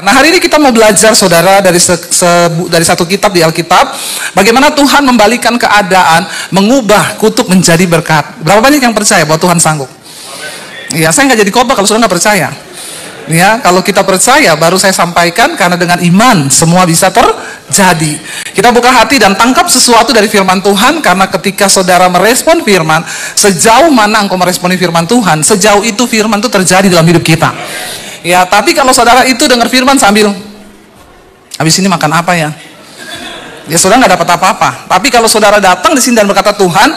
Nah, hari ini kita mau belajar, saudara, dari satu kitab di Alkitab, bagaimana Tuhan membalikan keadaan, mengubah kutuk menjadi berkat. Berapa banyak yang percaya bahwa Tuhan sanggup? Ya, saya nggak jadi khotbah kalau saudara nggak percaya. Ya, kalau kita percaya, baru saya sampaikan, karena dengan iman semua bisa terjadi. Kita buka hati dan tangkap sesuatu dari firman Tuhan, karena ketika saudara merespon firman, sejauh mana engkau meresponi firman Tuhan, sejauh itu firman itu terjadi dalam hidup kita. Ya, tapi kalau saudara itu dengar firman sambil, habis ini makan apa ya? Ya, saudara nggak dapat apa-apa. Tapi kalau saudara datang di sini dan berkata, Tuhan,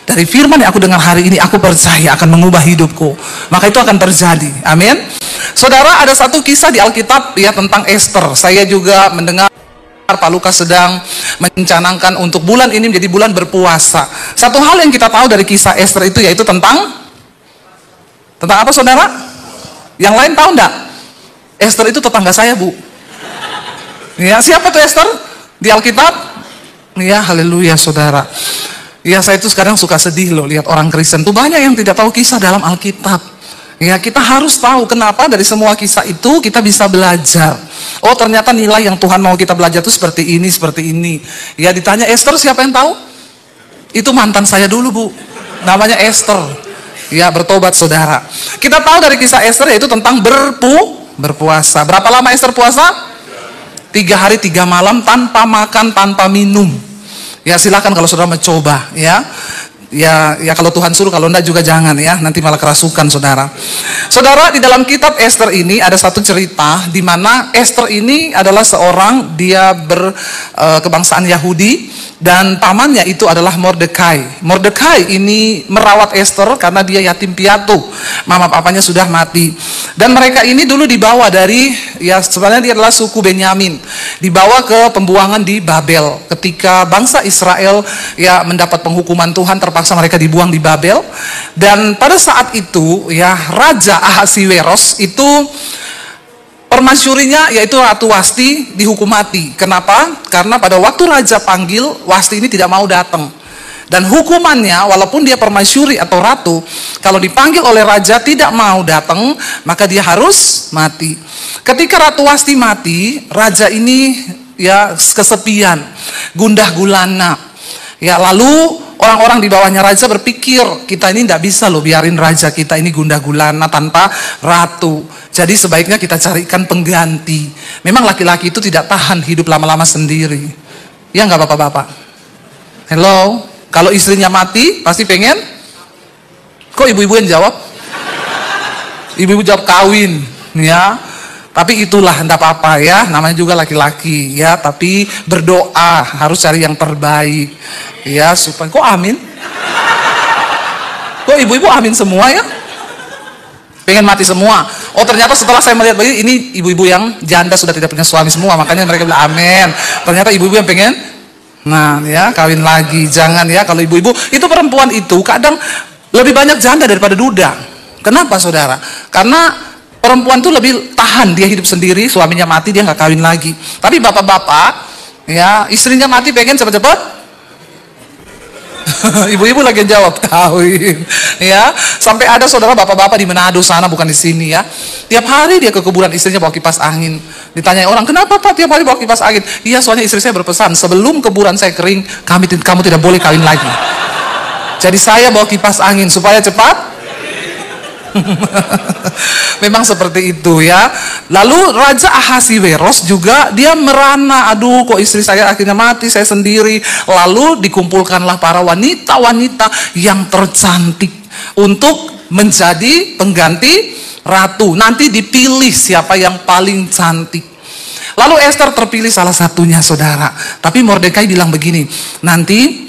dari firman yang aku dengar hari ini, aku percaya akan mengubah hidupku, maka itu akan terjadi. Amin. Saudara, ada satu kisah di Alkitab ya tentang Esther. Saya juga mendengar Pak Lukas sedang mencanangkan untuk bulan ini menjadi bulan berpuasa. Satu hal yang kita tahu dari kisah Esther itu yaitu tentang apa, saudara? Yang lain tahu enggak? Esther itu tetangga saya, Bu. Ya, siapa tuh Esther di Alkitab? Ya, haleluya, saudara. Ya, saya itu sekarang suka sedih loh lihat orang Kristen tuh banyak yang tidak tahu kisah dalam Alkitab. Ya, kita harus tahu kenapa dari semua kisah itu kita bisa belajar. Oh, ternyata nilai yang Tuhan mau kita belajar itu seperti ini, seperti ini. Ya, ditanya Esther, siapa yang tahu? Itu mantan saya dulu, Bu. Namanya Esther. Ya, bertobat, saudara. Kita tahu dari kisah Esther yaitu tentang berpuasa. Berapa lama Esther puasa? 3 hari 3 malam tanpa makan, tanpa minum. Ya, silakan kalau saudara mencoba, ya. Ya, kalau Tuhan suruh, kalau enggak juga jangan ya, nanti malah kerasukan, saudara. Saudara, di dalam kitab Esther ini ada satu cerita di mana Esther ini adalah seorang, dia berkebangsaan Yahudi, dan pamannya itu adalah Mordekai. Mordekai ini merawat Esther karena dia yatim piatu, mama papanya sudah mati. Dan mereka ini dulu dibawa dari, ya sebenarnya dia adalah suku Benyamin, dibawa ke pembuangan di Babel. Ketika bangsa Israel ya mendapat penghukuman Tuhan, terpaksa mereka dibuang di Babel. Dan pada saat itu ya Raja Ahasiweros itu permasyurinya yaitu Ratu Wasti dihukum mati. Kenapa? Karena pada waktu Raja panggil, Wasti ini tidak mau datang. Dan hukumannya, walaupun dia permasyuri atau ratu, kalau dipanggil oleh Raja tidak mau datang, maka dia harus mati. Ketika Ratu Wasti mati, Raja ini ya kesepian, gundah gulana. Ya, lalu orang-orang di bawahnya Raja berpikir, kita ini tidak bisa loh biarin Raja kita ini gundah gulana tanpa ratu. Jadi sebaiknya kita carikan pengganti. Memang laki-laki itu tidak tahan hidup lama-lama sendiri. Ya nggak bapak-bapak? Hello? Kalau istrinya mati, pasti pengen? Kok ibu-ibu yang jawab? Ibu-ibu jawab kawin, ya. Tapi itulah, enggak apa-apa ya, namanya juga laki-laki ya. Tapi berdoa, harus cari yang terbaik, ya. Supaya, kok amin? Kok ibu-ibu amin semua ya? Pengen mati semua. Oh, ternyata setelah saya melihat begini, ini ibu-ibu yang janda sudah tidak punya suami semua, makanya mereka bilang amin. Ternyata ibu-ibu yang pengen, nah ya, kawin lagi. Jangan ya, kalau ibu-ibu itu, perempuan itu kadang lebih banyak janda daripada duda. Kenapa, saudara? Karena perempuan itu lebih tahan, dia hidup sendiri, suaminya mati dia nggak kawin lagi. Tapi bapak-bapak ya, istrinya mati pengen cepat-cepat. Ibu-ibu lagi jawab kawin, ya. Sampai ada saudara bapak-bapak di Manado sana, bukan di sini ya. Tiap hari dia ke kuburan istrinya bawa kipas angin. Ditanya orang, kenapa Pak tiap hari bawa kipas angin? Iya, soalnya istri saya berpesan, sebelum kuburan saya kering, kamu tidak boleh kawin lagi. Jadi saya bawa kipas angin supaya cepat. Memang seperti itu ya. Lalu Raja Ahasiweros juga dia merana, aduh kok istri saya akhirnya mati, saya sendiri. Lalu dikumpulkanlah para wanita-wanita yang tercantik untuk menjadi pengganti ratu. Nanti dipilih siapa yang paling cantik. Lalu Esther terpilih salah satunya, saudara. Tapi Mordekai bilang begini, nanti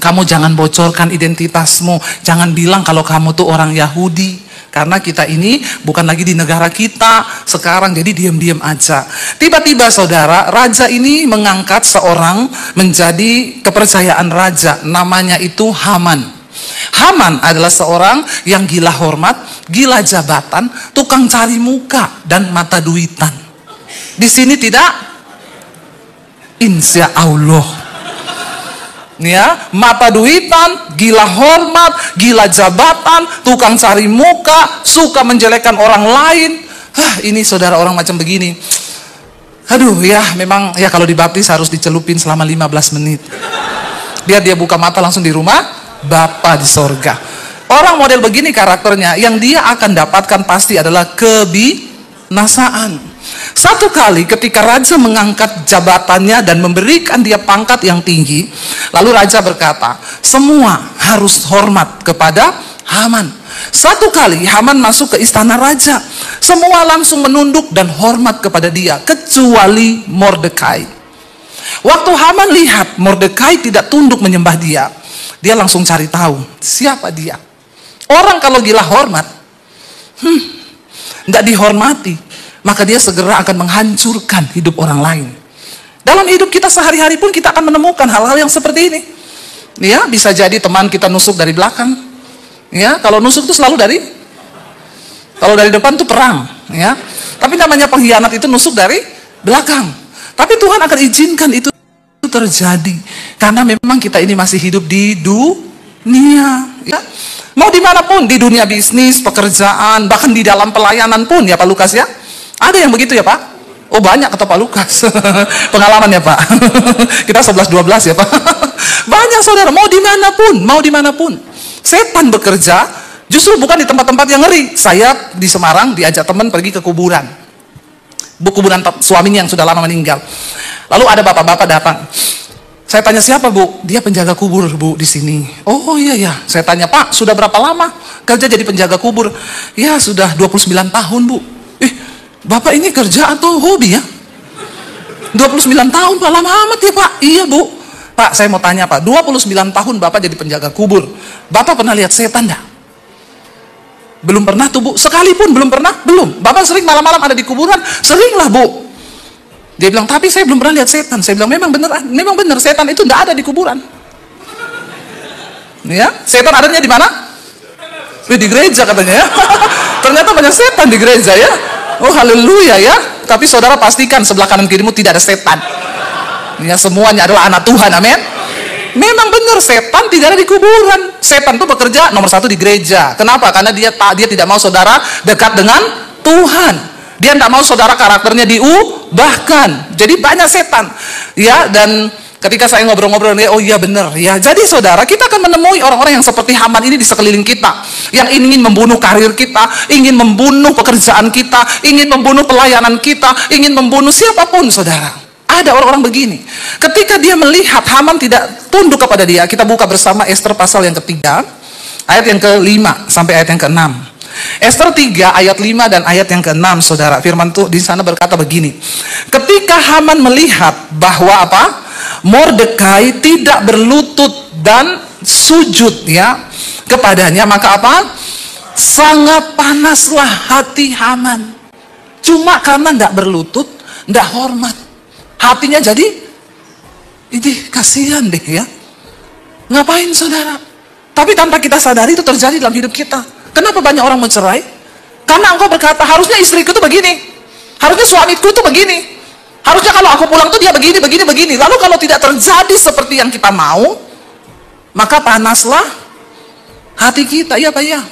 kamu jangan bocorkan identitasmu, jangan bilang kalau kamu tuh orang Yahudi. Karena kita ini bukan lagi di negara kita sekarang, jadi diam-diam aja. Tiba-tiba, saudara, raja ini mengangkat seorang menjadi kepercayaan raja. Namanya itu Haman. Haman adalah seorang yang gila hormat, gila jabatan, tukang cari muka, dan mata duitan. Di sini tidak? Insya Allah. Ya, mata duitan, gila hormat, gila jabatan, tukang cari muka, suka menjelekkan orang lain. Ini saudara, orang macam begini Aduh ya, memang ya kalau dibaptis harus dicelupin selama 15 menit. Biar dia buka mata langsung di rumah Bapa di sorga. Orang model begini karakternya, yang dia akan dapatkan pasti adalah kebinasaan. Satu kali ketika raja mengangkat jabatannya dan memberikan dia pangkat yang tinggi, lalu raja berkata, semua harus hormat kepada Haman. Satu kali Haman masuk ke istana raja, semua langsung menunduk dan hormat kepada dia, kecuali Mordekai. Waktu Haman lihat Mordekai tidak tunduk menyembah dia, dia langsung cari tahu siapa dia. Orang kalau gila hormat, tidak dihormati, maka dia segera akan menghancurkan hidup orang lain. Dalam hidup kita sehari-hari pun kita akan menemukan hal-hal yang seperti ini. Ya, bisa jadi teman kita nusuk dari belakang. Ya, kalau nusuk itu selalu kalau dari depan itu perang. Ya, tapi namanya pengkhianat itu nusuk dari belakang. Tapi Tuhan akan izinkan itu terjadi karena memang kita ini masih hidup di dunia. Ya. Mau dimanapun, di dunia bisnis, pekerjaan, bahkan di dalam pelayanan pun ya Pak Lukas ya. Ada yang begitu ya Pak? Oh banyak kata Pak Lukas. Pengalaman ya Pak. Kita 11-12 ya Pak. Banyak saudara, mau dimanapun. Setan bekerja justru bukan di tempat-tempat yang ngeri. Saya di Semarang diajak teman pergi ke kuburan. Kuburan suaminya yang sudah lama meninggal. Lalu ada bapak-bapak datang. Saya tanya, siapa Bu? Dia penjaga kubur Bu di sini. Oh iya ya. Saya tanya, Pak sudah berapa lama kerja jadi penjaga kubur? Ya sudah 29 tahun Bu. Bapak ini kerja atau hobi ya? 29 tahun Pak, lama amat ya Pak. Iya Bu. Pak saya mau tanya Pak, 29 tahun Bapak jadi penjaga kubur, Bapak pernah lihat setan enggak? Belum pernah tuh Bu. Sekalipun belum pernah? Belum. Bapak sering malam-malam ada di kuburan? Sering lah Bu. Dia bilang, tapi saya belum pernah lihat setan. Saya bilang, memang benar setan itu tidak ada di kuburan. Ya, setan adanya di mana? Di gereja katanya ya. Ternyata banyak setan di gereja ya. Oh haleluya ya. Tapi saudara pastikan sebelah kanan kirimu tidak ada setan. Ya, semuanya adalah anak Tuhan, amin. Memang benar setan tidak ada di kuburan. Setan itu bekerja nomor 1 di gereja. Kenapa? Karena dia tidak mau saudara dekat dengan Tuhan. Dia tidak mau saudara karakternya diubahkan. Jadi banyak setan. Ya, dan ketika saya ngobrol-ngobrol, oh iya benar. Ya, jadi saudara, kita akan menemui orang-orang yang seperti Haman ini di sekeliling kita, yang ingin membunuh karir kita, ingin membunuh pekerjaan kita, ingin membunuh pelayanan kita, ingin membunuh siapapun, saudara. Ada orang-orang begini. Ketika dia melihat Haman tidak tunduk kepada dia, kita buka bersama Ester pasal yang ketiga, ayat yang ke-5 sampai ayat yang ke-6. Ester 3 ayat 5 dan ayat yang ke-6, saudara. Firman Tuhan di sana berkata begini. Ketika Haman melihat bahwa Mordekai tidak berlutut dan sujud ya kepadanya, maka sangat panaslah hati Haman. Cuma karena tidak berlutut, tidak hormat, hatinya jadi ini kasihan deh ya. Ngapain saudara? Tapi tanpa kita sadari itu terjadi dalam hidup kita. Kenapa banyak orang mencerai? Karena engkau berkata, harusnya istriku tuh begini, harusnya suamiku tuh begini, harusnya kalau aku pulang tuh dia begini. Lalu kalau tidak terjadi seperti yang kita mau, maka panaslah hati kita. Ya Pak ya.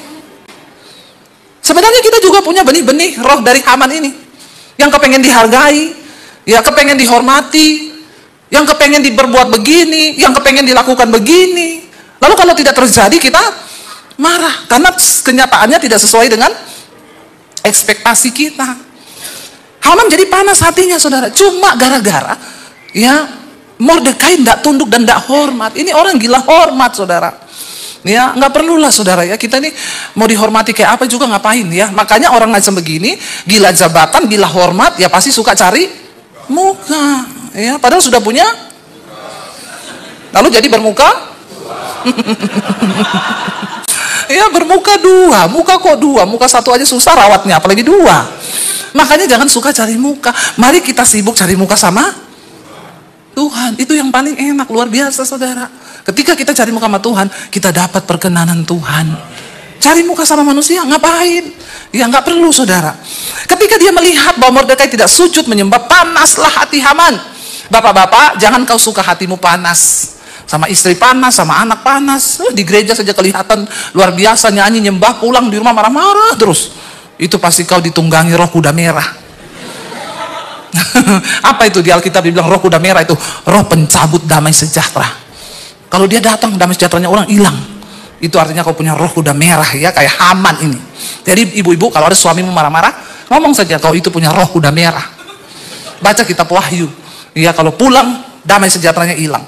Sebenarnya kita juga punya benih-benih roh dari Haman ini, yang kepengen dihargai, ya kepengen dihormati, yang kepengen berbuat begini, yang kepengen dilakukan begini. Lalu kalau tidak terjadi kita marah karena kenyataannya tidak sesuai dengan ekspektasi kita. Haman jadi panas hatinya saudara, cuma gara-gara ya Mordekai tidak tunduk dan tidak hormat. Ini orang gila hormat saudara. Ya nggak perlulah saudara ya, kita ini mau dihormati kayak apa juga ngapain ya. Makanya orang macam begini, gila jabatan, gila hormat, ya pasti suka cari muka ya, padahal sudah punya, lalu jadi bermuka ya bermuka dua, muka kok dua, muka satu aja susah rawatnya, apalagi dua. Makanya jangan suka cari muka. Mari kita sibuk cari muka sama Tuhan. Itu yang paling enak, luar biasa saudara. Ketika kita cari muka sama Tuhan, kita dapat perkenanan Tuhan. Cari muka sama manusia, ngapain? Ya nggak perlu saudara. Ketika dia melihat bahwa Mordekai tidak sujud menyembah, panaslah hati Haman. Bapak-bapak, jangan kau suka hatimu panas. Sama istri panas, sama anak panas. Di gereja saja kelihatan luar biasa nyanyi, nyembah, pulang di rumah marah-marah terus. Itu pasti kau ditunggangi roh kuda merah. Apa itu di Alkitab dibilang roh kuda merah itu? Roh pencabut damai sejahtera. Kalau dia datang, damai sejahteranya orang hilang. Itu artinya kau punya roh kuda merah ya, kayak Haman ini. Jadi ibu-ibu kalau ada suamimu marah-marah, ngomong saja kau itu punya roh kuda merah. Baca kitab Wahyu. Ya, kalau pulang damai sejahteranya hilang.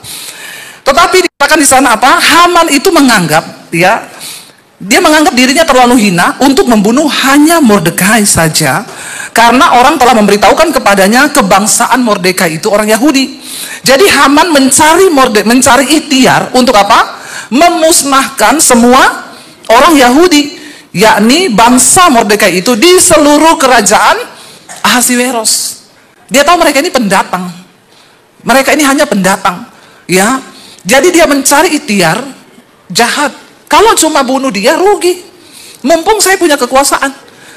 Tetapi dikatakan di sana apa? Haman itu menganggap ya, dia menganggap dirinya terlalu hina untuk membunuh hanya Mordekai saja, karena orang telah memberitahukan kepadanya kebangsaan Mordekai itu orang Yahudi. Jadi Haman mencari ikhtiar untuk apa? Memusnahkan semua orang Yahudi, yakni bangsa Mordekai itu di seluruh kerajaan Ahasiweros. Dia tahu mereka ini pendatang, mereka ini hanya pendatang, ya. Jadi dia mencari ikhtiar jahat. Kalau cuma bunuh dia rugi. Mumpung saya punya kekuasaan,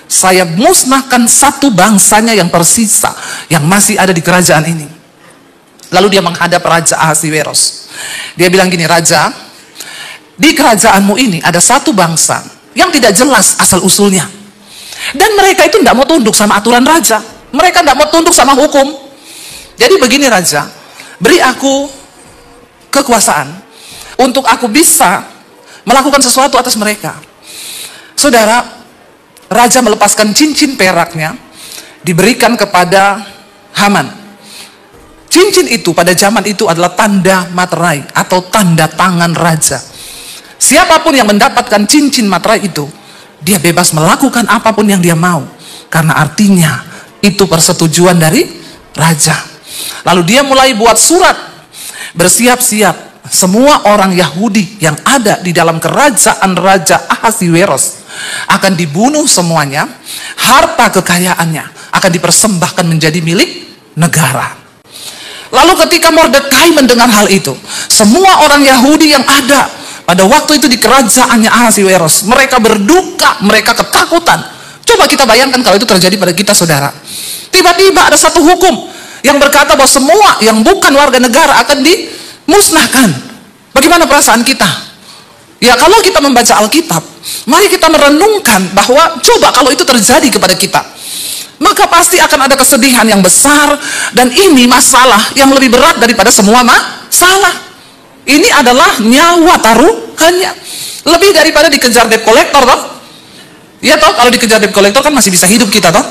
saya musnahkan satu bangsanya yang tersisa, yang masih ada di kerajaan ini. Lalu dia menghadap Raja Ahasiweros. Dia bilang gini, Raja, di kerajaanmu ini ada satu bangsa yang tidak jelas asal-usulnya. Dan mereka itu tidak mau tunduk sama aturan raja. Mereka tidak mau tunduk sama hukum. Jadi begini Raja, beri aku kekuasaan untuk aku bisa melakukan sesuatu atas mereka. Saudara, Raja melepaskan cincin peraknya, diberikan kepada Haman. Cincin itu pada zaman itu adalah tanda materai atau tanda tangan raja. Siapapun yang mendapatkan cincin materai itu, dia bebas melakukan apapun yang dia mau, karena artinya itu persetujuan dari raja. Lalu dia mulai buat surat, bersiap-siap semua orang Yahudi yang ada di dalam kerajaan Raja Ahasiweros akan dibunuh semuanya, harta kekayaannya akan dipersembahkan menjadi milik negara. Lalu ketika Mordekai mendengar hal itu, semua orang Yahudi yang ada pada waktu itu di kerajaannya Ahasiweros, mereka berduka, mereka ketakutan. Coba kita bayangkan kalau itu terjadi pada kita, saudara. Tiba-tiba ada satu hukum yang berkata bahwa semua yang bukan warga negara akan dimusnahkan. Bagaimana perasaan kita? Ya, kalau kita membaca Alkitab, mari kita merenungkan bahwa coba kalau itu terjadi kepada kita, maka pasti akan ada kesedihan yang besar. Dan ini masalah yang lebih berat daripada semua masalah. Ini adalah nyawa taruhannya, lebih daripada dikejar debt collector toh. Ya toh, kalau dikejar debt collector kan masih bisa hidup kita toh.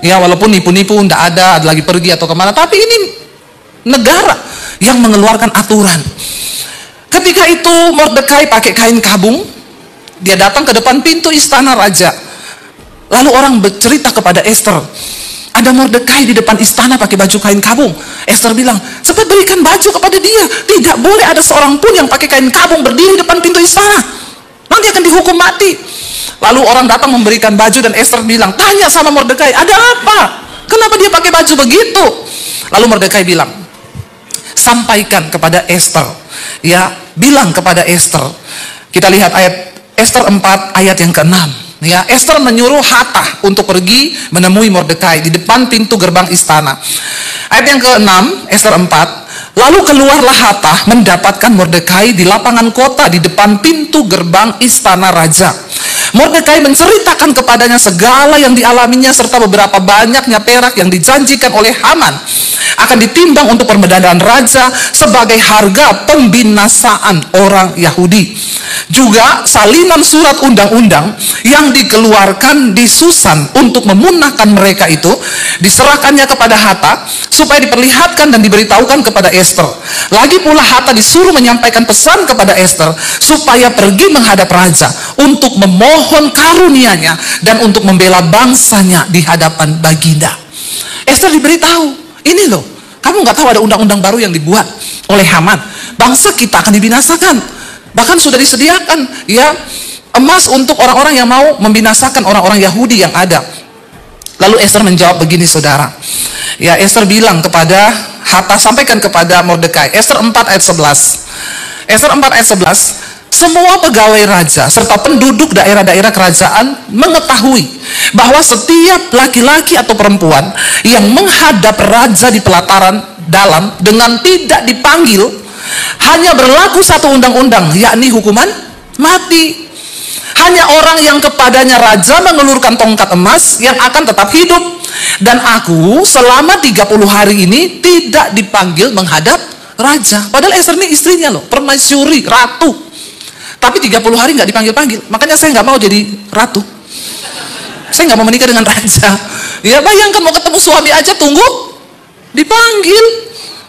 Ya, walaupun nipu-nipu ndak ada lagi pergi atau kemana, tapi ini negara yang mengeluarkan aturan. Ketika itu Mordekai pakai kain kabung, dia datang ke depan pintu istana raja. Lalu orang bercerita kepada Esther, ada Mordekai di depan istana pakai baju kain kabung. Esther bilang, cepat berikan baju kepada dia. Tidak boleh ada seorang pun yang pakai kain kabung berdiri di depan pintu istana. Nanti akan dihukum mati. Lalu orang datang memberikan baju dan Esther bilang, tanya sama Mordekai, ada apa? Kenapa dia pakai baju begitu? Lalu Mordekai bilang, sampaikan kepada Esther. Ya, bilang kepada Esther. Kita lihat ayat Esther 4 ayat yang ke-6. Ya, Esther menyuruh Hatah untuk pergi menemui Mordekai di depan pintu gerbang istana. Ayat yang ke-6, Esther 4, lalu keluarlah Hatah mendapatkan Mordekai di lapangan kota di depan pintu gerbang istana raja. Mordekai menceritakan kepadanya segala yang dialaminya serta beberapa banyaknya perak yang dijanjikan oleh Haman akan ditimbang untuk perbendaharaan raja sebagai harga pembinasaan orang Yahudi. Juga salinan surat undang-undang yang dikeluarkan di Susan untuk memunahkan mereka itu diserahkannya kepada Hatah supaya diperlihatkan dan diberitahukan kepada Esther. Lagi pula Hatah disuruh menyampaikan pesan kepada Esther supaya pergi menghadap raja untuk memohon karunia-Nya dan untuk membela bangsanya di hadapan baginda. Esther diberitahu, ini loh, kamu nggak tahu ada undang-undang baru yang dibuat oleh Haman, bangsa kita akan dibinasakan. Bahkan sudah disediakan ya emas untuk orang-orang yang mau membinasakan orang-orang Yahudi yang ada. Lalu Esther menjawab begini, saudara. Ya, Esther bilang kepada Hatah, sampaikan kepada Mordekai. Esther 4 ayat 11. Esther 4 ayat 11. Semua pegawai raja serta penduduk daerah-daerah kerajaan mengetahui bahwa setiap laki-laki atau perempuan yang menghadap raja di pelataran dalam dengan tidak dipanggil, hanya berlaku satu undang-undang, yakni hukuman mati. Hanya orang yang kepadanya raja mengelurkan tongkat emas yang akan tetap hidup. Dan aku selama 30 hari ini tidak dipanggil menghadap raja. Padahal Esther ini istrinya loh, permaisuri, ratu. Tapi 30 hari nggak dipanggil-panggil. Makanya saya nggak mau jadi ratu. Saya nggak mau menikah dengan raja. Ya bayangkan mau ketemu suami aja tunggu dipanggil.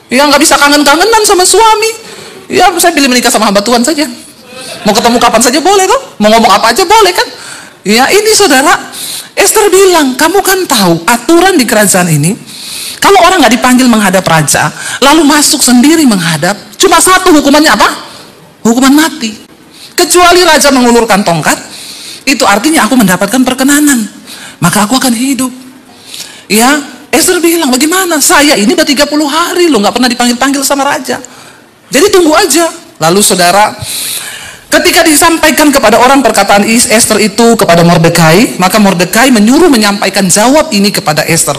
Ya nggak bisa kangen-kangenan sama suami. Ya saya pilih menikah sama hamba Tuhan saja. Mau ketemu kapan saja boleh kan? Mau ngomong apa aja boleh kan? Ya ini saudara, Esther bilang, kamu kan tahu aturan di kerajaan ini, kalau orang nggak dipanggil menghadap raja, lalu masuk sendiri menghadap, cuma satu hukumannya apa? Hukuman mati. Kecuali raja mengulurkan tongkat, itu artinya aku mendapatkan perkenanan, maka aku akan hidup. Ya, Esther bilang, bagaimana? Saya ini udah 30 hari loh, nggak pernah dipanggil-panggil sama raja. Jadi tunggu aja. Lalu saudara, ketika disampaikan kepada orang perkataan Esther itu kepada Mordekai, maka Mordekai menyuruh menyampaikan jawab ini kepada Esther.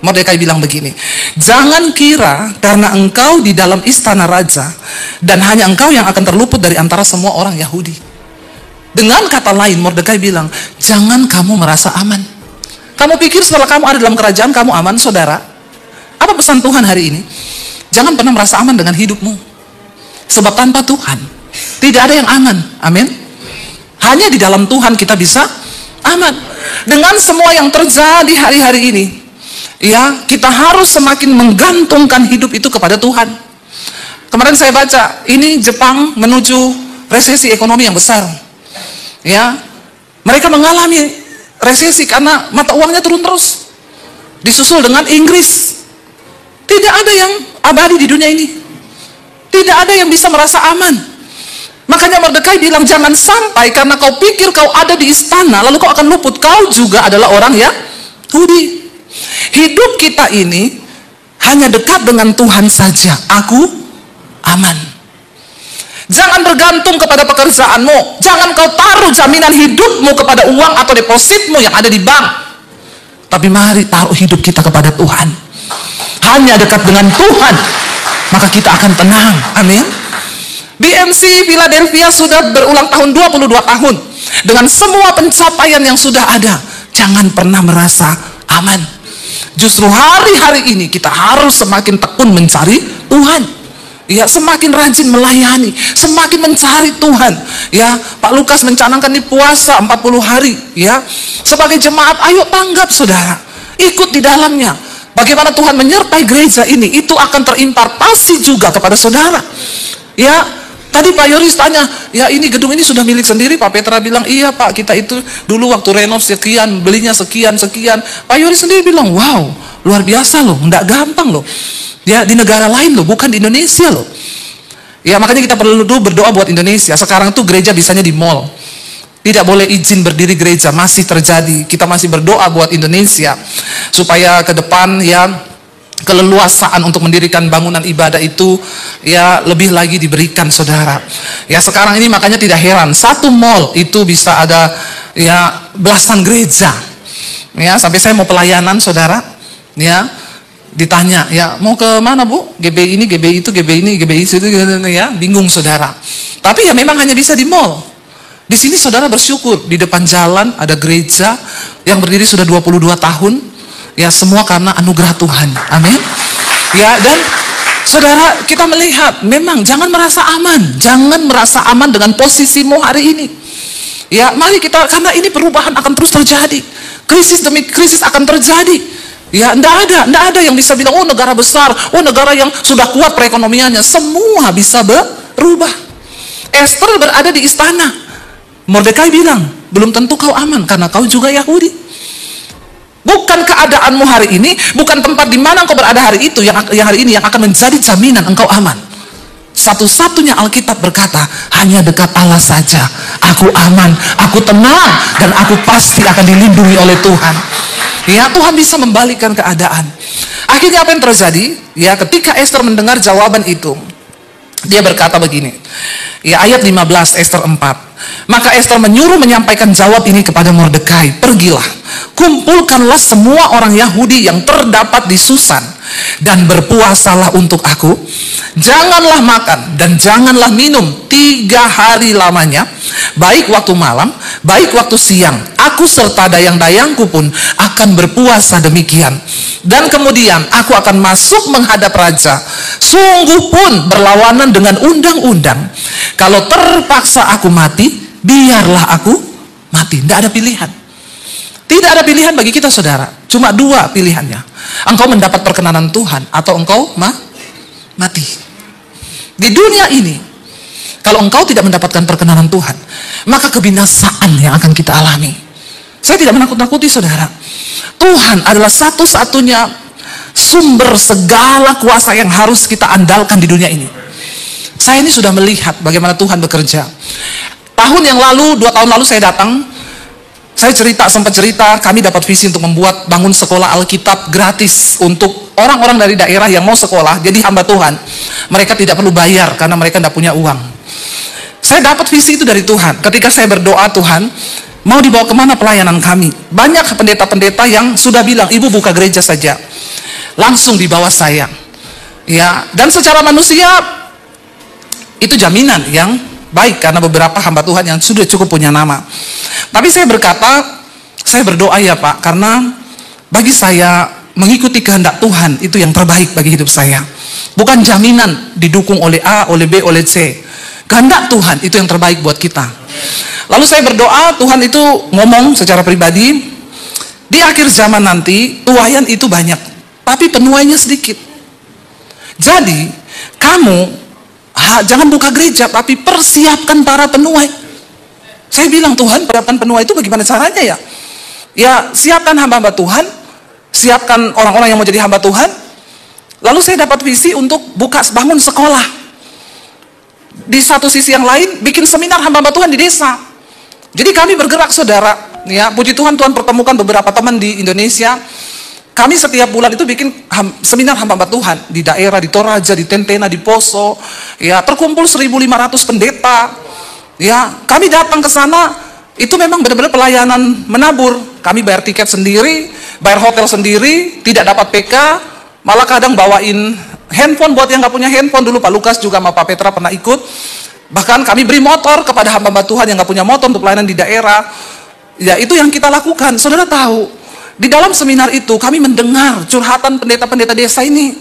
Mordekai bilang begini, jangan kira karena engkau di dalam istana raja dan hanya engkau yang akan terluput dari antara semua orang Yahudi. Dengan kata lain, Mordekai bilang, jangan kamu merasa aman. Kamu pikir setelah kamu ada dalam kerajaan kamu aman, saudara? Apa pesan Tuhan hari ini? Jangan pernah merasa aman dengan hidupmu. Sebab tanpa Tuhan tidak ada yang aman. Amin. Hanya di dalam Tuhan kita bisa aman. Dengan semua yang terjadi hari-hari ini, ya, kita harus semakin menggantungkan hidup itu kepada Tuhan. Kemarin saya baca, ini Jepang menuju resesi ekonomi yang besar. Ya, mereka mengalami resesi karena mata uangnya turun terus. Disusul dengan Inggris. Tidak ada yang abadi di dunia ini. Tidak ada yang bisa merasa aman. Makanya Mordekai bilang, jangan sampai karena kau pikir kau ada di istana lalu kau akan luput. Kau juga adalah orang Yahudi. Hidup kita ini hanya dekat dengan Tuhan saja. Aku aman. Jangan bergantung kepada pekerjaanmu. Jangan kau taruh jaminan hidupmu kepada uang atau depositmu yang ada di bank. Tapi mari taruh hidup kita kepada Tuhan. Hanya dekat dengan Tuhan, maka kita akan tenang. Amin. BMC Philadelphia sudah berulang tahun 22 tahun. Dengan semua pencapaian yang sudah ada, jangan pernah merasa aman. Justru hari-hari ini kita harus semakin tekun mencari Tuhan. Ya, semakin rajin melayani, semakin mencari Tuhan. Ya, Pak Lukas mencanangkan di puasa 40 hari. Ya, sebagai jemaat, ayo tanggap saudara. Ikut di dalamnya. Bagaimana Tuhan menyertai gereja ini, itu akan terimpartasi juga kepada saudara. Ya, tadi Pak Yoris tanya, ya ini gedung ini sudah milik sendiri. Pak Petra bilang, iya Pak, kita itu dulu waktu renov sekian, belinya sekian. Pak Yoris sendiri bilang, wow, luar biasa loh, nggak gampang loh. Ya, di negara lain loh, bukan di Indonesia loh. Ya, makanya kita perlu berdoa buat Indonesia. Sekarang tuh gereja bisanya di mall. Tidak boleh izin berdiri gereja, masih terjadi. Kita masih berdoa buat Indonesia supaya ke depan ya keleluasaan untuk mendirikan bangunan ibadah itu ya lebih lagi diberikan saudara. Ya sekarang ini makanya tidak heran satu mall itu bisa ada ya belasan gereja. Ya sampai saya mau pelayanan saudara, ya ditanya ya mau ke mana Bu? GBI ini, GBI itu, GBI ini, GBI itu ya bingung saudara. Tapi ya memang hanya bisa di mall. Di sini saudara bersyukur di depan jalan ada gereja yang berdiri sudah 22 tahun. Ya semua karena anugerah Tuhan. Amin. Ya dan saudara kita melihat memang jangan merasa aman. Jangan merasa aman dengan posisimu hari ini. Ya mari kita, karena ini perubahan akan terus terjadi. Krisis demi krisis akan terjadi. Ya enggak ada yang bisa bilang oh negara besar, oh negara yang sudah kuat perekonomiannya. Semua bisa berubah. Esther berada di istana. Mordekai bilang, belum tentu kau aman karena kau juga Yahudi. Bukan keadaanmu hari ini, bukan tempat di mana engkau berada hari itu yang hari ini yang akan menjadi jaminan engkau aman. Satu-satunya Alkitab berkata, hanya dekat Allah saja aku aman, aku tenang, dan aku pasti akan dilindungi oleh Tuhan. Ya, Tuhan bisa membalikkan keadaan. Akhirnya apa yang terjadi? Ya, ketika Esther mendengar jawaban itu, dia berkata begini. Ya, ayat 15 Esther 4. Maka Esther menyuruh menyampaikan jawab ini kepada Mordekai. Pergilah, kumpulkanlah semua orang Yahudi yang terdapat di Susan dan berpuasalah untuk aku. Janganlah makan dan janganlah minum 3 hari lamanya. baik waktu malam, baik waktu siang. Aku serta dayang-dayangku pun akan berpuasa demikian. Dan kemudian aku akan masuk menghadap raja, sungguh pun berlawanan dengan undang-undang. Kalau terpaksa aku mati, biarlah aku mati. Tidak ada pilihan. Tidak ada pilihan bagi kita, saudara. Cuma dua pilihannya. Engkau mendapat perkenanan Tuhan atau engkau mati. Di dunia ini, kalau engkau tidak mendapatkan perkenanan Tuhan, maka kebinasaan yang akan kita alami. Saya tidak menakut-nakuti, saudara. Tuhan adalah satu-satunya sumber segala kuasa yang harus kita andalkan di dunia ini. Saya ini sudah melihat bagaimana Tuhan bekerja. Tahun yang lalu, 2 tahun lalu saya datang. Saya sempat cerita, kami dapat visi untuk bangun sekolah Alkitab gratis untuk orang-orang dari daerah yang mau sekolah, jadi hamba Tuhan. Mereka tidak perlu bayar karena mereka tidak punya uang. Saya dapat visi itu dari Tuhan. Ketika saya berdoa, Tuhan, mau dibawa kemana pelayanan kami? Banyak pendeta-pendeta yang sudah bilang, ibu buka gereja saja. Langsung di bawah saya. Ya, dan secara manusia, itu jaminan yang baik karena beberapa hamba Tuhan yang sudah cukup punya nama. Tapi saya berkata, saya berdoa ya Pak, karena bagi saya mengikuti kehendak Tuhan itu yang terbaik bagi hidup saya. Bukan jaminan didukung oleh A, oleh B, oleh C. Kehendak Tuhan itu yang terbaik buat kita. Lalu saya berdoa, Tuhan itu ngomong secara pribadi, di akhir zaman nanti tuaian itu banyak, tapi penuainya sedikit. Jadi kamu jangan buka gereja, tapi persiapkan para penuai. Saya bilang, Tuhan, persiapkan penuai itu bagaimana caranya ya? Ya, siapkan hamba-hamba Tuhan, siapkan orang-orang yang mau jadi hamba Tuhan. Lalu saya dapat visi untuk bangun sekolah. Di satu sisi yang lain, bikin seminar hamba-hamba Tuhan di desa. Jadi kami bergerak, saudara. Ya, puji Tuhan, Tuhan pertemukan beberapa teman di Indonesia. Kami setiap bulan itu bikin seminar hamba-hamba Tuhan di daerah, di Toraja, di Tentena, di Poso. Ya, terkumpul 1.500 pendeta. Ya, kami datang ke sana, itu memang benar-benar pelayanan menabur. Kami bayar tiket sendiri, bayar hotel sendiri, tidak dapat PK, malah kadang bawain handphone buat yang nggak punya handphone. Dulu Pak Lukas juga sama Pak Petra pernah ikut. Bahkan kami beri motor kepada hamba-hamba Tuhan yang nggak punya motor untuk pelayanan di daerah. Ya, itu yang kita lakukan. Saudara tahu, di dalam seminar itu kami mendengar curhatan pendeta-pendeta desa ini.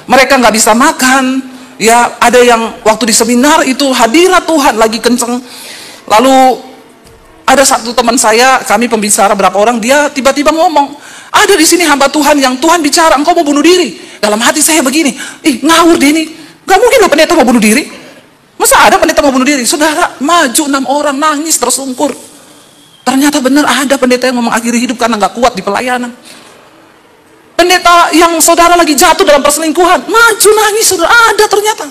Mereka nggak bisa makan. Ya, ada yang waktu di seminar itu hadirat Tuhan lagi kenceng. Lalu ada satu teman saya, kami pembicara berapa orang, dia tiba-tiba ngomong, ada di sini hamba Tuhan yang Tuhan bicara, engkau mau bunuh diri. Dalam hati saya begini, ngawur deh ini, gak mungkin loh pendeta mau bunuh diri. Masa ada pendeta mau bunuh diri? Saudara, maju 6 orang nangis tersungkur. Ternyata benar ada pendeta yang mau mengakhiri hidup karena gak kuat di pelayanan. Pendeta yang saudara lagi jatuh dalam perselingkuhan, maju nangis, saudara, ada ternyata.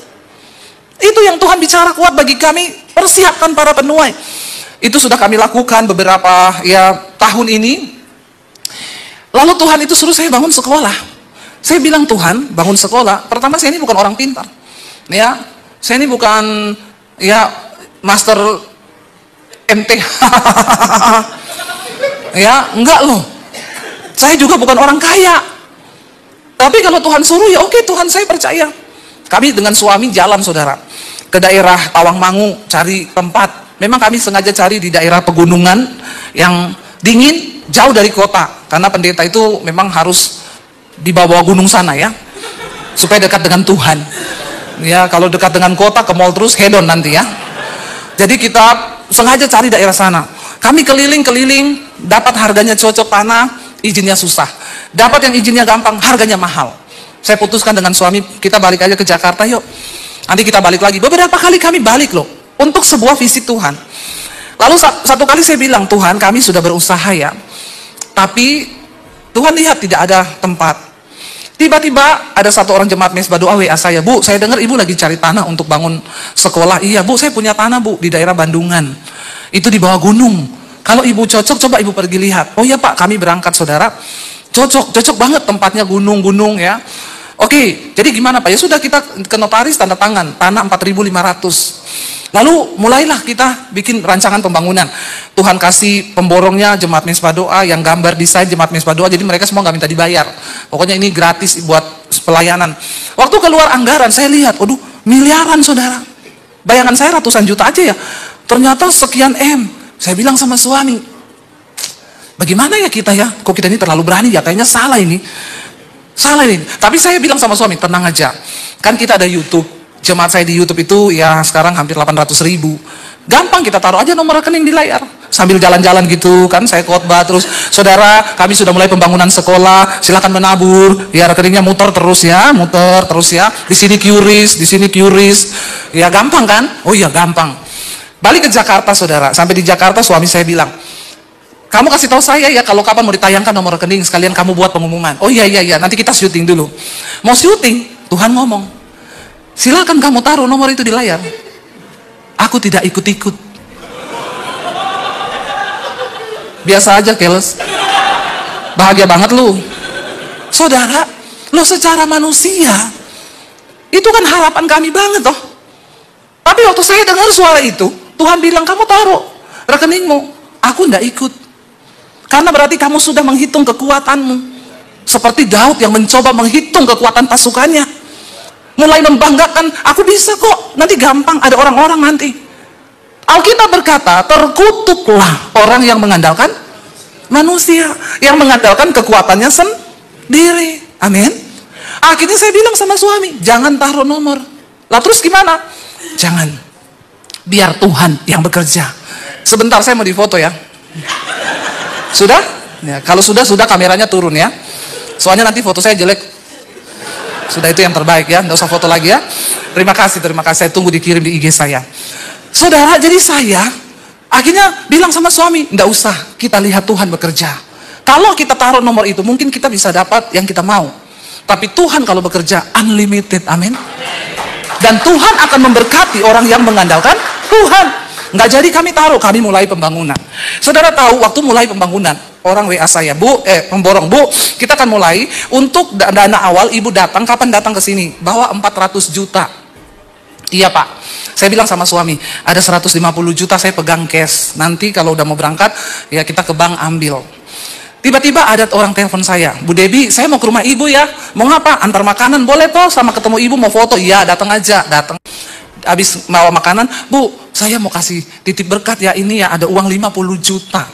Itu yang Tuhan bicara kuat bagi kami, persiapkan para penuai. Itu sudah kami lakukan beberapa tahun ini. Lalu Tuhan itu suruh saya bangun sekolah. Saya bilang, Tuhan, bangun sekolah. Pertama, saya ini bukan orang pintar. Ya, saya ini bukan master MT. Ya, enggak loh. Saya juga bukan orang kaya. Tapi kalau Tuhan suruh, ya oke, Tuhan, saya percaya. Kami dengan suami jalan, saudara, ke daerah Tawangmangu cari tempat. Memang kami sengaja cari di daerah pegunungan yang dingin, jauh dari kota. Karena pendeta itu memang harus di bawah gunung sana ya, supaya dekat dengan Tuhan. Ya, kalau dekat dengan kota, ke mall terus, hedon nanti ya. Jadi kita sengaja cari daerah sana. Kami keliling-keliling, dapat harganya cocok tanah, izinnya susah. Dapat yang izinnya gampang, harganya mahal. Saya putuskan dengan suami, kita balik aja ke Jakarta yuk. Nanti kita balik lagi. Beberapa kali kami balik loh, untuk sebuah visi Tuhan. Lalu satu kali saya bilang, Tuhan, kami sudah berusaha ya, tapi Tuhan lihat tidak ada tempat. Tiba-tiba ada satu orang jemaat Mesbah Doa WA saya, Bu, saya dengar ibu lagi cari tanah untuk bangun sekolah. Iya Bu, saya punya tanah Bu, di daerah Bandungan. Itu di bawah gunung. Kalau ibu cocok, coba ibu pergi lihat. Oh iya Pak, kami berangkat, saudara. Cocok banget tempatnya, gunung-gunung ya. Oke, jadi gimana Pak? Ya sudah, kita ke notaris tanda tangan, tanah 4.500. Lalu mulailah kita bikin rancangan pembangunan. Tuhan kasih pemborongnya Jemaat Mesbah Doa, yang gambar desain Jemaat Mesbah Doa, jadi mereka semua nggak minta dibayar. Pokoknya ini gratis buat pelayanan. Waktu keluar anggaran, saya lihat, waduh, miliaran, saudara. Bayangan saya ratusan juta aja ya. Ternyata sekian M. Saya bilang sama suami, bagaimana ya kita ya? Kok kita ini terlalu berani ya? Kayaknya salah ini. Salah ini. Tapi saya bilang sama suami, tenang aja. Kan kita ada YouTube. Jemaat saya di YouTube itu ya sekarang hampir 800.000. Gampang, kita taruh aja nomor rekening di layar. Sambil jalan-jalan gitu kan, saya khotbah terus, saudara kami sudah mulai pembangunan sekolah, silakan menabur, ya rekeningnya muter terus ya. Di sini QRIS, di sini QRIS. Ya gampang kan? Oh iya gampang. Balik ke Jakarta saudara, sampai di Jakarta suami saya bilang, kamu kasih tahu saya ya kalau kapan mau ditayangkan nomor rekening, sekalian kamu buat pengumuman. Oh iya, nanti kita syuting dulu. Mau syuting, Tuhan ngomong, silakan kamu taruh nomor itu di layar. Aku tidak ikut-ikut. Biasa aja, keles. Bahagia banget lu. Saudara, lo secara manusia, itu kan harapan kami banget toh. Tapi waktu saya dengar suara itu, Tuhan bilang, kamu taruh rekeningmu. Aku tidak ikut. Karena berarti kamu sudah menghitung kekuatanmu. Seperti Daud yang mencoba menghitung kekuatan pasukannya. Mulai membanggakan, aku bisa kok, nanti gampang, ada orang-orang nanti. Alkitab berkata, terkutuklah orang yang mengandalkan manusia, yang mengandalkan kekuatannya sendiri. Amin. Akhirnya saya bilang sama suami, jangan taruh nomor. Lah terus gimana? Jangan. Biar Tuhan yang bekerja. Sebentar saya mau difoto ya. Sudah? Ya, kalau sudah kameranya turun ya. Soalnya nanti foto saya jelek. Sudah, itu yang terbaik ya, nggak usah foto lagi ya. Terima kasih. Saya tunggu dikirim di IG saya. Saudara, jadi saya akhirnya bilang sama suami, nggak usah, kita lihat Tuhan bekerja. Kalau kita taruh nomor itu, mungkin kita bisa dapat yang kita mau. Tapi Tuhan kalau bekerja, unlimited, amin. Dan Tuhan akan memberkati orang yang mengandalkan Tuhan. Nggak jadi kami taruh, kami mulai pembangunan. Saudara tahu, waktu mulai pembangunan, orang WA saya, pemborong, Bu, kita akan mulai untuk dana awal, Ibu datang, kapan datang ke sini? Bawa 400 juta. Iya Pak. Saya bilang sama suami, ada 150 juta saya pegang cash. Nanti kalau udah mau berangkat, ya kita ke bank ambil. Tiba-tiba ada orang telepon saya, Bu Debbie, saya mau ke rumah Ibu ya. Mau ngapa? Antar makanan, boleh toh? Sama ketemu Ibu mau foto? Iya, datang aja, datang. Habis bawa makanan, Bu, saya mau kasih titip berkat ya, ini ya ada uang 50 juta.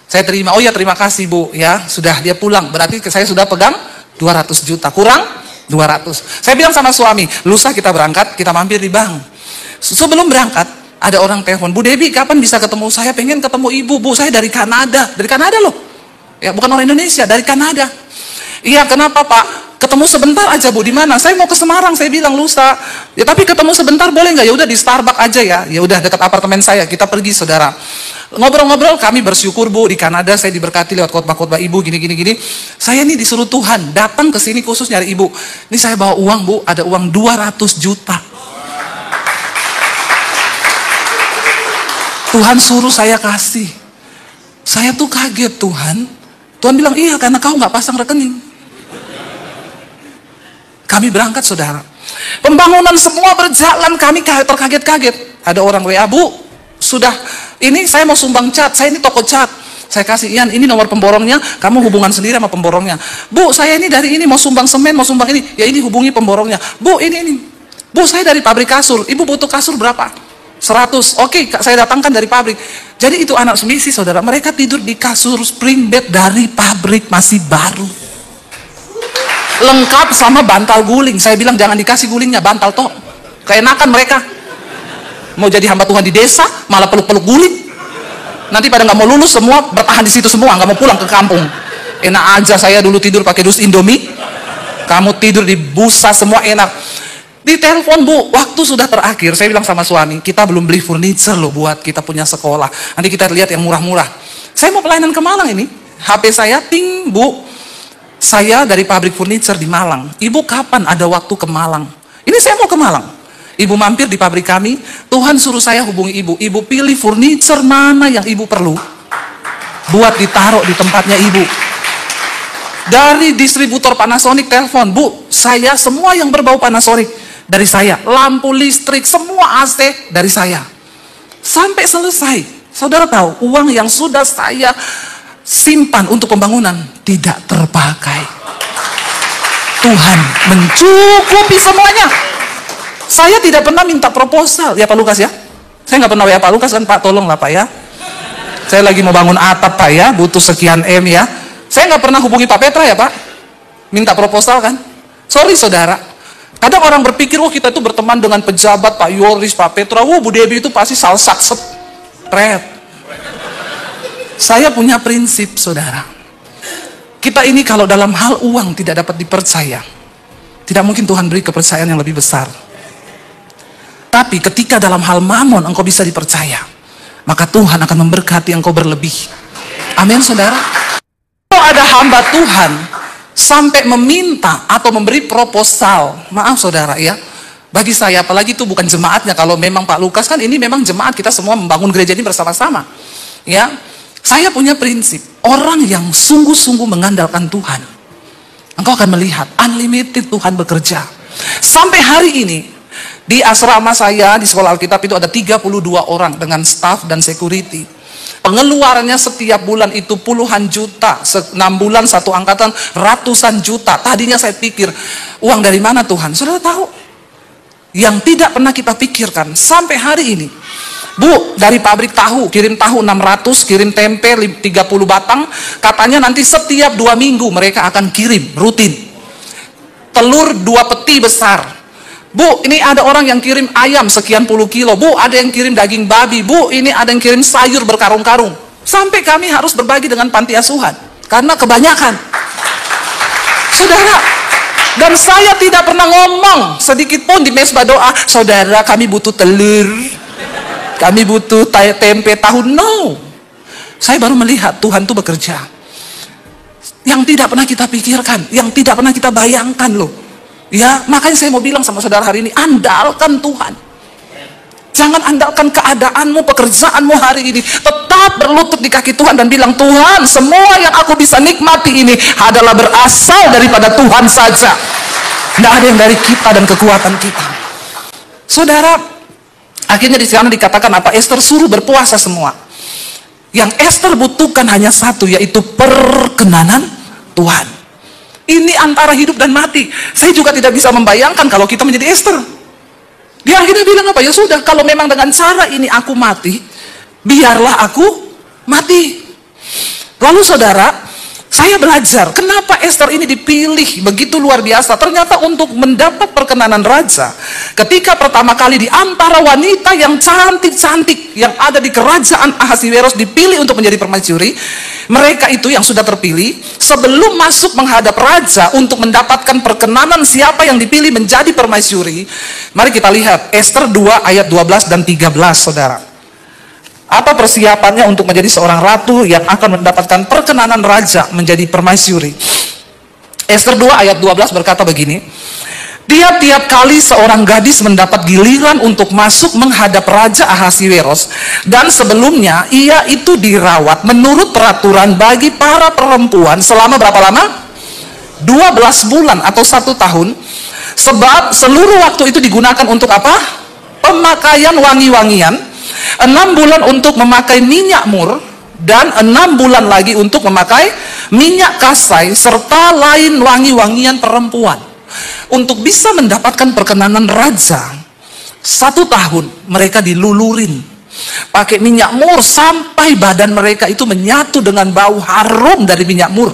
Saya terima, oh ya terima kasih Bu, ya sudah dia pulang. Berarti saya sudah pegang 200 juta, kurang 200. Saya bilang sama suami, lusa kita berangkat, kita mampir di bank. Sebelum berangkat, ada orang telepon, Bu Debbie, kapan bisa ketemu saya? Pengen ketemu Ibu, Bu, saya dari Kanada. Dari Kanada loh. Ya, bukan orang Indonesia, dari Kanada. Iya, kenapa Pak? Ketemu sebentar aja Bu, di mana? Saya mau ke Semarang, saya bilang lusa. Ya, tapi ketemu sebentar boleh nggak? Ya udah di Starbucks aja ya. Ya udah dekat apartemen saya, kita pergi saudara. Ngobrol-ngobrol, kami bersyukur Bu, di Kanada saya diberkati lewat khotbah-khotbah Ibu gini. Saya ini disuruh Tuhan datang ke sini khusus nyari Ibu. Ini saya bawa uang Bu, ada uang 200 juta. Tuhan suruh saya kasih. Saya tuh kaget Tuhan. Tuhan bilang, iya karena kau nggak pasang rekening. Kami berangkat saudara. Pembangunan semua berjalan, kami terkaget-kaget. Ada orang WA, Bu, sudah ini saya mau sumbang cat, saya ini toko cat. Saya kasih, Ian, ini nomor pemborongnya, kamu hubungan sendiri sama pemborongnya. Bu, saya ini dari ini mau sumbang semen, mau sumbang ini. Ya ini hubungi pemborongnya. Bu, ini. Bu, saya dari pabrik kasur. Ibu butuh kasur berapa? 100. Oke, saya datangkan dari pabrik. Jadi itu anak semisi saudara, mereka tidur di kasur spring bed dari pabrik masih baru. Lengkap sama bantal guling. Saya bilang jangan dikasih gulingnya, bantal toh. Keenakan mereka. Mau jadi hamba Tuhan di desa, malah peluk-peluk guling. Nanti pada nggak mau lulus semua, bertahan di situ semua, nggak mau pulang ke kampung. Enak aja saya dulu tidur pakai dus Indomie. Kamu tidur di busa semua enak. Di telepon Bu, waktu sudah terakhir, saya bilang sama suami, kita belum beli furniture loh buat kita punya sekolah. Nanti kita lihat yang murah-murah. Saya mau pelayanan ke Malang ini. HP saya ting Bu, saya dari pabrik furniture di Malang. Ibu kapan ada waktu ke Malang? Ini saya mau ke Malang. Ibu mampir di pabrik kami, Tuhan suruh saya hubungi Ibu. Ibu pilih furniture mana yang Ibu perlu, buat ditaruh di tempatnya Ibu. Dari distributor Panasonic telepon, Bu, saya semua yang berbau Panasonic dari saya, lampu listrik, semua AC dari saya. Sampai selesai, saudara tahu, uang yang sudah saya simpan untuk pembangunan tidak terpakai. Tuhan mencukupi semuanya. Saya tidak pernah minta proposal, ya Pak Lukas ya. Saya nggak pernah WA Pak Lukas kan, Pak tolonglah Pak ya. Saya lagi mau bangun atap Pak ya, butuh sekian M ya. Saya nggak pernah hubungi Pak Petra ya Pak, minta proposal kan. Sorry saudara, kadang orang berpikir, oh kita itu berteman dengan pejabat, Pak Yoris, Pak Petra, Bu Debbie itu pasti salsak seret. Saya punya prinsip saudara, kita ini kalau dalam hal uang tidak dapat dipercaya, tidak mungkin Tuhan beri kepercayaan yang lebih besar. Tapi ketika dalam hal mamon engkau bisa dipercaya, maka Tuhan akan memberkati engkau berlebih. Amin saudara. Kalau ada hamba Tuhan sampai meminta atau memberi proposal, maaf saudara ya, bagi saya apalagi itu bukan jemaatnya, kalau memang Pak Lukas kan ini memang jemaat, kita semua membangun gereja ini bersama-sama ya. Saya punya prinsip, orang yang sungguh-sungguh mengandalkan Tuhan, engkau akan melihat unlimited Tuhan bekerja. Sampai hari ini di asrama saya di sekolah Alkitab itu ada 32 orang dengan staff dan security. Pengeluarannya setiap bulan itu puluhan juta, 6 bulan satu angkatan ratusan juta. Tadinya saya pikir, uang dari mana Tuhan? Saudara tahu? Yang tidak pernah kita pikirkan sampai hari ini. Bu, dari pabrik tahu, kirim tahu 600, kirim tempe 30 batang. Katanya nanti setiap 2 minggu mereka akan kirim, rutin. Telur 2 peti besar. Bu, ini ada orang yang kirim ayam sekian puluh kilo. Bu, ada yang kirim daging babi. Bu, ini ada yang kirim sayur berkarung-karung. Sampai kami harus berbagi dengan panti asuhan. Karena kebanyakan. Saudara, dan saya tidak pernah ngomong sedikit pun di mesbah doa, saudara kami butuh telur, kami butuh tempe tahu. No. Saya baru melihat Tuhan itu bekerja. Yang tidak pernah kita pikirkan, yang tidak pernah kita bayangkan loh. Ya, makanya saya mau bilang sama saudara hari ini, andalkan Tuhan. Jangan andalkan keadaanmu, pekerjaanmu hari ini. Tetap berlutut di kaki Tuhan dan bilang, Tuhan, semua yang aku bisa nikmati ini adalah berasal daripada Tuhan saja. Tidak ada yang dari kita dan kekuatan kita. Saudara, akhirnya di sana dikatakan apa? Esther suruh berpuasa semua. Yang Esther butuhkan hanya satu, yaitu perkenanan Tuhan. Ini antara hidup dan mati. Saya juga tidak bisa membayangkan kalau kita menjadi Esther. Dia akhirnya bilang apa? Ya sudah, kalau memang dengan cara ini aku mati, biarlah aku mati. Lalu saudara, saya belajar kenapa Esther ini dipilih begitu luar biasa. Ternyata untuk mendapat perkenanan raja, ketika pertama kali di antara wanita yang cantik-cantik yang ada di kerajaan Ahasiweros dipilih untuk menjadi permaisuri, mereka itu yang sudah terpilih sebelum masuk menghadap raja untuk mendapatkan perkenanan siapa yang dipilih menjadi permaisuri. Mari kita lihat Esther 2 ayat 12 dan 13 saudara. Apa persiapannya untuk menjadi seorang ratu yang akan mendapatkan perkenanan raja menjadi permaisuri? Esther 2 ayat 12 berkata begini, tiap-tiap kali seorang gadis mendapat giliran untuk masuk menghadap Raja Ahasiweros, dan sebelumnya ia itu dirawat menurut peraturan bagi para perempuan selama berapa lama? 12 bulan atau 1 tahun. Sebab seluruh waktu itu digunakan untuk apa? Pemakaian wangi-wangian. 6 bulan untuk memakai minyak mur, dan 6 bulan lagi untuk memakai minyak kasai, serta lain wangi-wangian perempuan. Untuk bisa mendapatkan perkenanan raja, 1 tahun mereka dilulurin pakai minyak mur sampai badan mereka itu menyatu dengan bau harum dari minyak mur.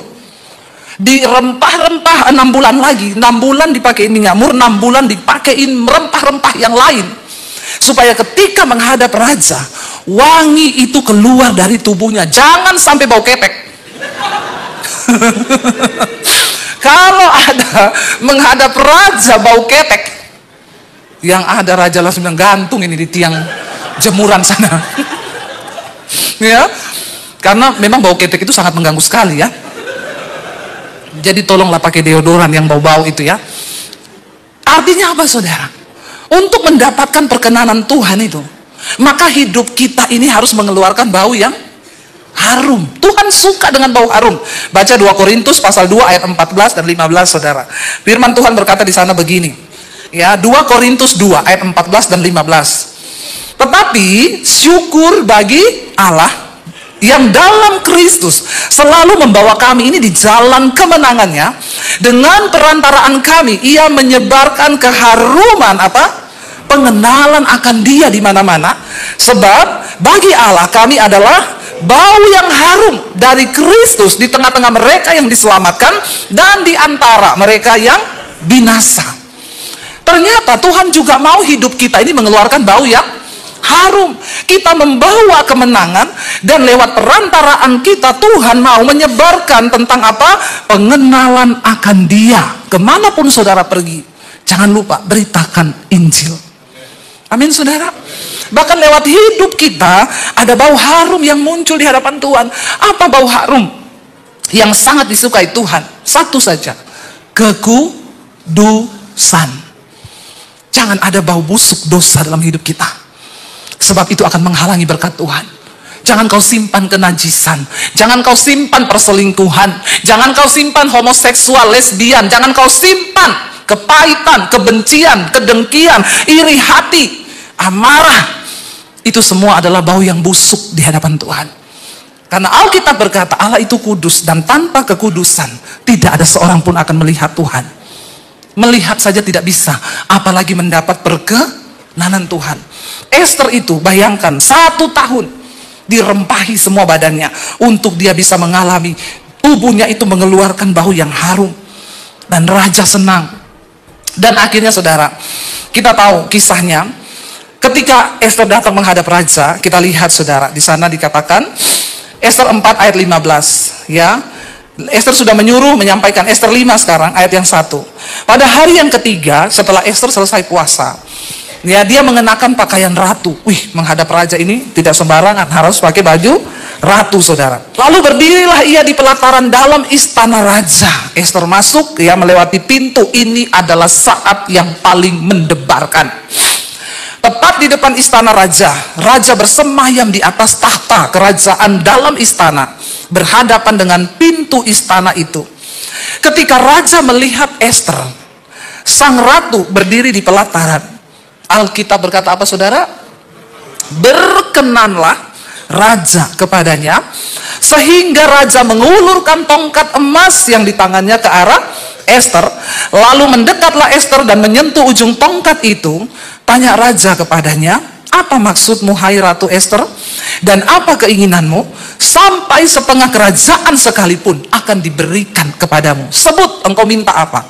Dirempah-rempah 6 bulan lagi, 6 bulan dipakai minyak mur, 6 bulan dipakein rempah-rempah yang lain, supaya ketika menghadap raja, wangi itu keluar dari tubuhnya. Jangan sampai bau ketek. Kalau ada menghadap raja bau ketek, yang ada raja langsung bilang, gantung ini di tiang jemuran sana. Ya, karena memang bau ketek itu sangat mengganggu sekali ya. Jadi tolonglah pakai deodoran yang bau-bau itu ya. Artinya apa saudara? Untuk mendapatkan perkenanan Tuhan itu, maka hidup kita ini harus mengeluarkan bau yang harum. Tuhan suka dengan bau harum. Baca 2 Korintus pasal 2 ayat 14 dan 15 saudara. Firman Tuhan berkata di sana begini. Ya, 2 Korintus 2 ayat 14 dan 15. Tetapi syukur bagi Allah yang dalam Kristus selalu membawa kami ini di jalan kemenangannya. Dengan perantaraan kami ia menyebarkan keharuman apa? pengenalan akan Dia di mana-mana. Sebab bagi Allah kami adalah bau yang harum dari Kristus di tengah-tengah mereka yang diselamatkan dan di antara mereka yang binasa. Ternyata Tuhan juga mau hidup kita ini mengeluarkan bau yang harum. Kita membawa kemenangan, dan lewat perantaraan kita Tuhan mau menyebarkan tentang apa? Pengenalan akan Dia. Kemanapun saudara pergi, jangan lupa beritakan Injil. Amin saudara. Bahkan lewat hidup kita ada bau harum yang muncul di hadapan Tuhan. Apa bau harum yang sangat disukai Tuhan? Satu saja, kekudusan. Jangan ada bau busuk dosa dalam hidup kita, sebab itu akan menghalangi berkat Tuhan. Jangan kau simpan kenajisan, jangan kau simpan perselingkuhan, jangan kau simpan homoseksual, lesbian, jangan kau simpan kepahitan, kebencian, kedengkian, iri hati, amarah. Itu semua adalah bau yang busuk di hadapan Tuhan. Karena Alkitab berkata Allah itu kudus, dan tanpa kekudusan tidak ada seorang pun akan melihat Tuhan. Melihat saja tidak bisa, apalagi mendapat perkenanan Tuhan. Esther itu bayangkan 1 tahun dirempahi semua badannya untuk dia bisa mengalami tubuhnya itu mengeluarkan bau yang harum, dan raja senang. Dan akhirnya saudara, kita tahu kisahnya. Ketika Esther datang menghadap raja, kita lihat saudara, di sana dikatakan Esther 4 ayat 15, ya. Esther sudah menyuruh menyampaikan. Esther 5 sekarang ayat yang 1. Pada hari yang ketiga setelah Esther selesai puasa, ya, dia mengenakan pakaian ratu. Menghadap raja ini tidak sembarangan, harus pakai baju ratu saudara. Lalu berdirilah ia di pelataran dalam istana raja. Esther masuk, ya, melewati pintu. Ini adalah saat yang paling mendebarkan. Tepat di depan istana raja, raja bersemayam di atas tahta kerajaan dalam istana, berhadapan dengan pintu istana itu. Ketika raja melihat Esther, sang ratu berdiri di pelataran, Alkitab berkata apa saudara? Berkenanlah raja kepadanya, sehingga raja mengulurkan tongkat emas yang di tangannya ke arah Esther. Lalu mendekatlah Esther dan menyentuh ujung tongkat itu. Tanya raja kepadanya, apa maksudmu hai Ratu Esther? Dan apa keinginanmu? Sampai setengah kerajaan sekalipun akan diberikan kepadamu. Sebut engkau minta apa.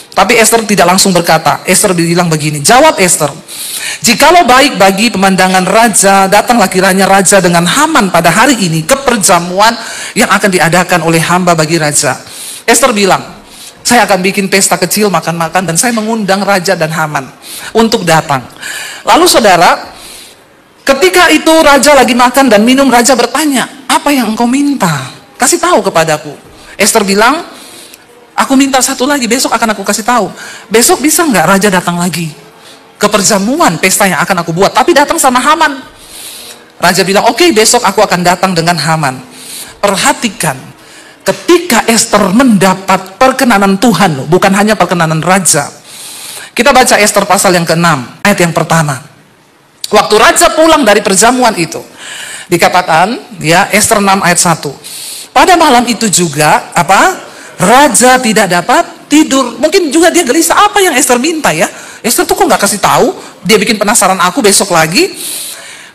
Tapi Esther tidak langsung berkata. Esther bilang begini, jawab Esther, jikalau baik bagi pemandangan raja, datanglah kiranya raja dengan Haman pada hari ini ke perjamuan yang akan diadakan oleh hamba bagi raja. Esther bilang, saya akan bikin pesta kecil makan-makan, dan saya mengundang raja dan Haman untuk datang. Lalu saudara, ketika itu raja lagi makan dan minum, raja bertanya, apa yang engkau minta? Kasih tahu kepadaku. Esther bilang, aku minta satu lagi, besok akan aku kasih tahu. Besok bisa nggak raja datang lagi ke perjamuan pesta yang akan aku buat, tapi datang sama Haman. Raja bilang, oke, besok aku akan datang dengan Haman. Perhatikan, ketika Esther mendapat perkenanan Tuhan, bukan hanya perkenanan raja. Kita baca Esther pasal yang ke-6, ayat yang pertama. Waktu raja pulang dari perjamuan itu, dikatakan, ya, Esther 6 ayat 1. Pada malam itu juga, raja tidak dapat tidur. Mungkin juga dia gelisah, apa yang Esther minta ya? Esther tuh kok nggak kasih tahu? Dia bikin penasaran aku besok lagi.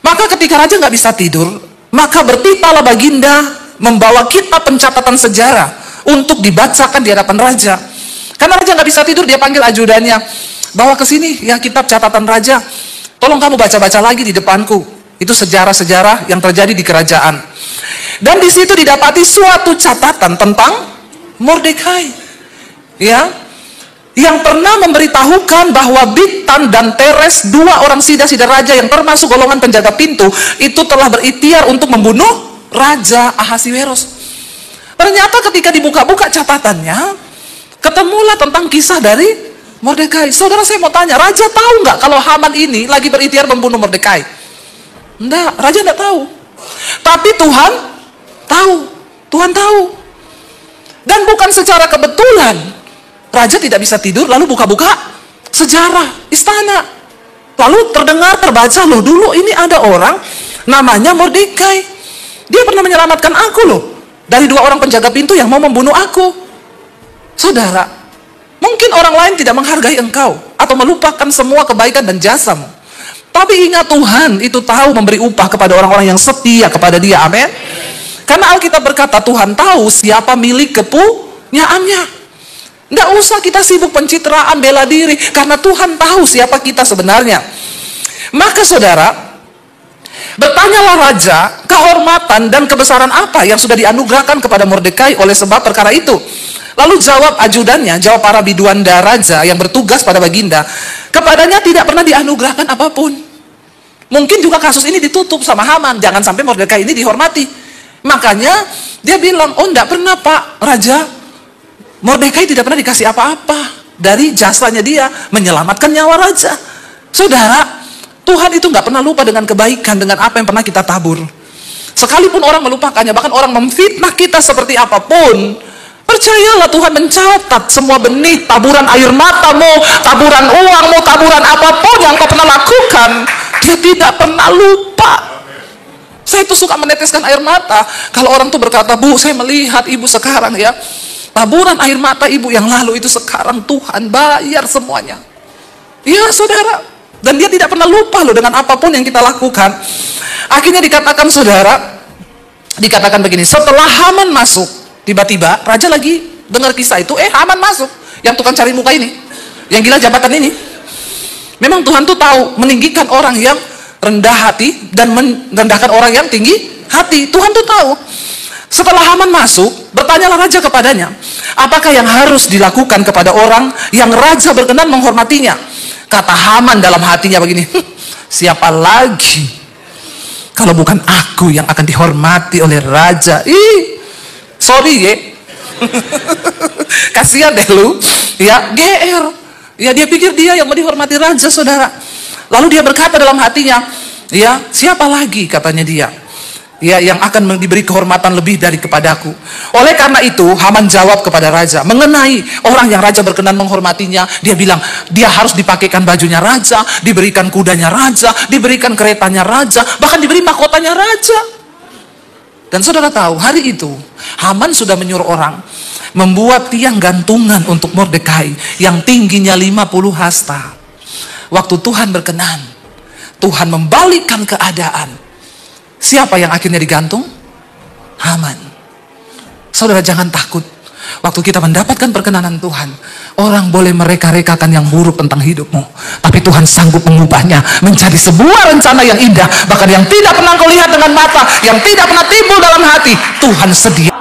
Maka ketika raja nggak bisa tidur, maka bertipalah baginda membawa kitab pencatatan sejarah untuk dibacakan di hadapan raja. Karena raja nggak bisa tidur, dia panggil ajudannya, bawa ke sini ya kitab catatan raja. Tolong kamu baca-baca lagi di depanku. Itu sejarah-sejarah yang terjadi di kerajaan. Dan di situ didapati suatu catatan tentang Mordekai, ya, yang pernah memberitahukan bahwa Bigtan dan Teres, 2 orang sida-sida raja yang termasuk golongan penjaga pintu, itu telah berikhtiar untuk membunuh Raja Ahasiweros. Ternyata ketika dibuka-buka catatannya, ketemulah tentang kisah dari Mordekai. Saudara, saya mau tanya, raja tahu nggak kalau Haman ini lagi berikhtiar membunuh Mordekai? Enggak, raja enggak tahu. Tapi Tuhan tahu. Tuhan tahu. Dan bukan secara kebetulan raja tidak bisa tidur lalu buka-buka sejarah istana. Lalu terbaca, loh, dulu ini ada orang namanya Mordekai. Dia pernah menyelamatkan aku loh dari 2 orang penjaga pintu yang mau membunuh aku. Saudara, Mungkin orang lain tidak menghargai engkau atau melupakan semua kebaikan dan jasamu. Tapi ingat, Tuhan itu tahu memberi upah kepada orang-orang yang setia kepada Dia. Amin. Karena Alkitab berkata Tuhan tahu siapa milik kepunyaannya. Nggak usah kita sibuk pencitraan, bela diri, karena Tuhan tahu siapa kita sebenarnya. Maka saudara, bertanyalah raja, kehormatan dan kebesaran apa yang sudah dianugerahkan kepada Mordekai oleh sebab perkara itu. Lalu jawab ajudannya, jawab para biduanda raja yang bertugas pada baginda, kepadanya tidak pernah dianugerahkan apapun. Mungkin juga kasus ini ditutup sama Haman, jangan sampai Mordekai ini dihormati. Makanya dia bilang, oh enggak pernah Pak Raja, Mordekai tidak pernah dikasih apa-apa dari jasanya dia menyelamatkan nyawa raja. Saudara, Tuhan itu nggak pernah lupa dengan kebaikan, dengan apa yang pernah kita tabur. Sekalipun orang melupakannya, bahkan orang memfitnah kita seperti apapun, percayalah Tuhan mencatat semua benih, taburan air matamu, taburan uangmu, taburan apapun yang kau pernah lakukan. Dia tidak pernah lupa. Saya tuh suka meneteskan air mata kalau orang tuh berkata, Bu, saya melihat ibu sekarang ya, taburan air mata ibu yang lalu itu sekarang Tuhan bayar semuanya. Iya saudara, dan dia tidak pernah lupa loh dengan apapun yang kita lakukan. Akhirnya dikatakan saudara, dikatakan begini, setelah Haman masuk, tiba-tiba raja lagi dengar kisah itu, Haman masuk, yang tukang cari muka ini, yang gila jabatan ini. Memang Tuhan tuh tahu meninggikan orang yang rendah hati dan merendahkan orang yang tinggi hati. Tuhan tuh tahu. Setelah Haman masuk, bertanyalah raja kepadanya, apakah yang harus dilakukan kepada orang yang raja berkenan menghormatinya? Kata Haman dalam hatinya begini, siapa lagi kalau bukan aku yang akan dihormati oleh raja? Sorry ya. Kasihan deh lu. Ya, GR. Ya, dia pikir dia yang mau dihormati raja, saudara. Lalu dia berkata dalam hatinya, ya, siapa lagi katanya dia, ya, yang akan diberi kehormatan lebih dari kepadaku. Oleh karena itu, Haman jawab kepada raja mengenai orang yang raja berkenan menghormatinya. Dia bilang, dia harus dipakaikan bajunya raja, diberikan kudanya raja, diberikan keretanya raja, bahkan diberi mahkotanya raja. Dan saudara tahu, hari itu Haman sudah menyuruh orang membuat tiang gantungan untuk Mordekai yang tingginya 50 hasta. Waktu Tuhan berkenan, Tuhan membalikkan keadaan. Siapa yang akhirnya digantung? Haman. Saudara, jangan takut. Waktu kita mendapatkan perkenanan Tuhan, orang boleh mereka-rekakan yang buruk tentang hidupmu, tapi Tuhan sanggup mengubahnya menjadi sebuah rencana yang indah. Bahkan yang tidak pernah kau lihat dengan mata, yang tidak pernah timbul dalam hati, Tuhan sedia.